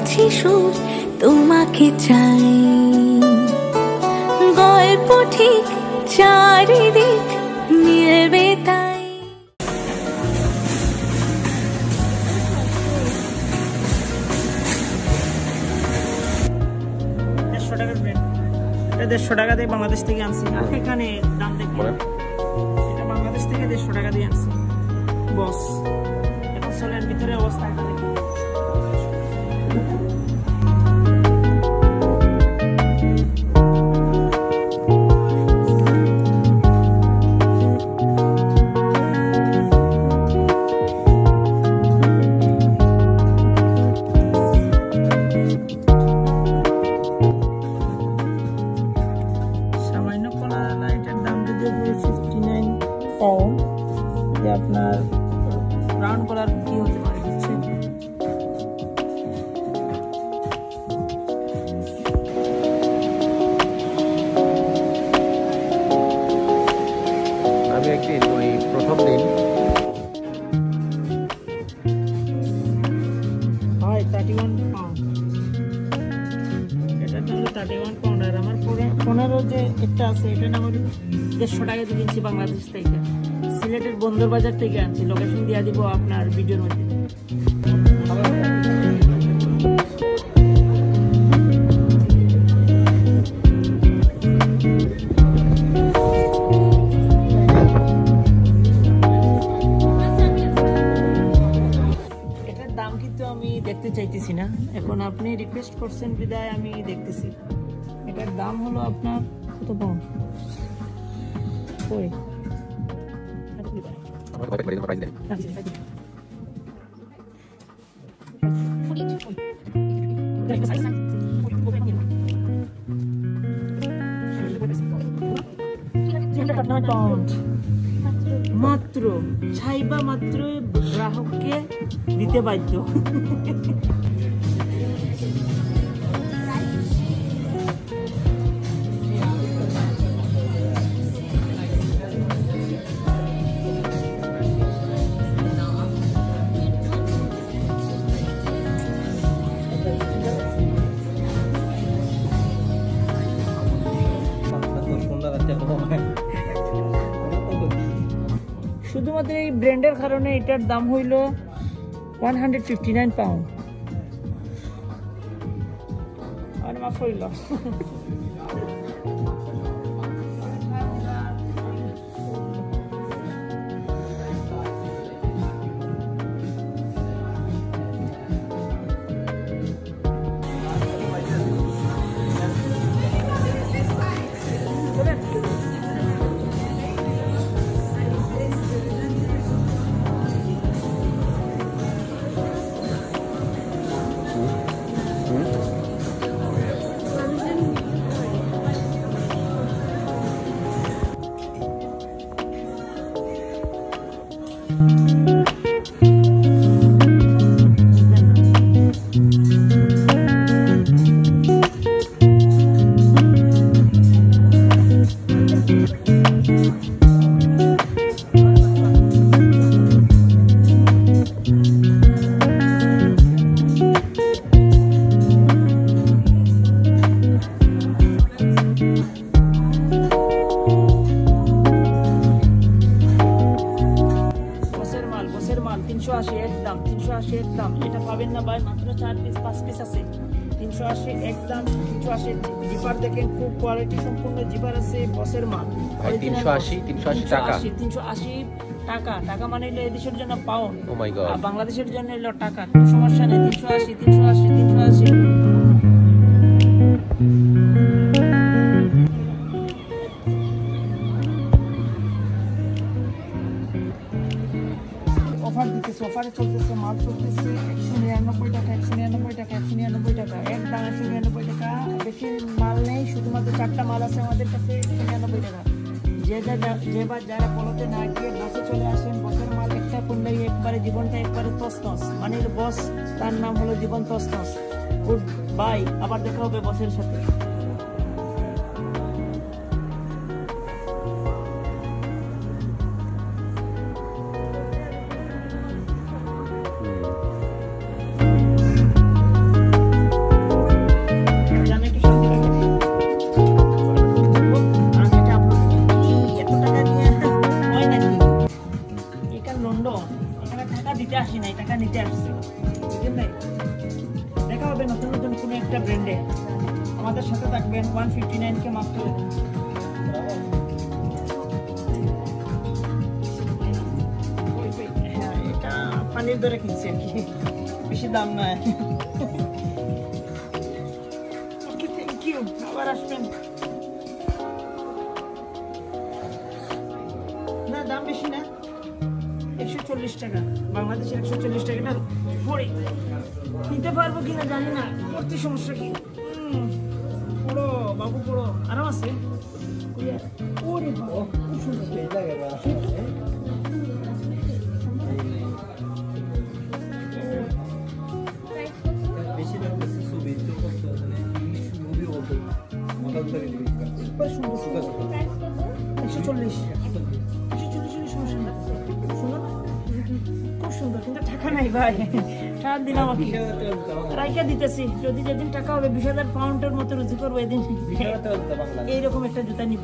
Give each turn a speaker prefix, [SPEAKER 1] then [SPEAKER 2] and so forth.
[SPEAKER 1] করেছি সুর তোমাকে চাই, গল্প ঠিক চারিদিক মিলবে তাই।
[SPEAKER 2] এটা 150 টাকা দিয়ে বাংলাদেশ থেকে আনছি। আর এখানে দাম দেখুন, এটা বাংলাদেশ থেকে 150 টাকা দিয়ে আনছি বস। এখন চলেন ভিতরে অবস্থা দেখুন। আপনার রাউন্ড কলার কি হতে পারে বুঝছেন?
[SPEAKER 3] আমি একদিন ওই প্রথম দিন
[SPEAKER 2] হয় 31 পাউন্ড, এটা হলো 31 পাউন্ড। আর আমার 15 যে একটা আছে এটা না আমার 150 টাকা দিয়ে কিনছি বাংলাদেশ থেকে, সিলেটের বন্দর বাজার থেকে আনছি। লোকেশন দিয়ে দিব আপনার ভিডিওর মধ্যে। এটার দাম কিন্তু আমি দেখতে চাইতেছি না, এখন আপনি রিকোয়েস্ট করছেন বিদায় আমি দেখতেছি। এটার দাম হলো আপনার কত পাউন্ড? ওই মাত্র চাইবা মাত্র গ্রাহককে দিতে বাধ্য। শুধুমাত্র এই ব্র্যান্ডের কারণে এটার দাম হইল 159 পাউন্ড। আর মাফ হইল। একদম এটা পাবেন না ভাই, মাত্র 4 পিস 5 পিস আছে। 380 একদম 380। জিপার দেখেন খুব কোয়ালিটি সম্পূর্ণ জিপার আছে, বসের মাল।
[SPEAKER 3] 380 টাকা,
[SPEAKER 2] 380 টাকা। টাকা মানে হলো এদেশের জন্য পাউন্ড,
[SPEAKER 3] ও মাই গড,
[SPEAKER 2] আর বাংলাদেশের জন্য হলো টাকা। কোনো সমস্যা নেই। 380 অফার দিতেছে, অফারে চলতেছে, মাল চলতেছে 199 টাকা, 199 টাকা, 199 টাকা, একদম 199 টাকা। বেশি মাল নেই, শুধুমাত্র 4টা মাল আছে আমাদের কাছে 199 টাকা। যেবার যারা পলতে না গিয়ে বসে চলে আসেন, বসের মাল একটা করলেই একবারে জীবনটা একবারে তছনছ। মানে বস, তার নাম হলো জীবন তছনছ। গুড বাই, আবার দেখা হবে বসের সাথে। প্রত্যেকটা ব্র্যান্ডে। আমাদের সাথে থাকবেন 159 কে মাফ করে দেন। হ্যাঁ, এটা পানির দরে কিনছি আর কি, বেশি দাম নয়। ওকে, থ্যাংক ইউ, আবার আসবেন। না, দাম বেশি না, 140 টাকা, বাংলাদেশের 140 টাকাটা পরে নিতে পারবো কিনা জানি না, পড়তে সমস্যা কি। পড়ো বাবু, পড়ো, আরাম আছে। ওরে বাবা, খুব সুন্দর। সুপার সুন্দর, 140 সমস্যা না, সুন্দর না? খুব সুন্দর, কিন্তু টাকা নাই ভাই, টাকা দিলাম আমি রাইকা দিতেছি, যদি যেদিন টাকা হবে 20,000 পাউন্ডের মতো রুজি করবো এদিন এইরকম একটা জুতা নিব।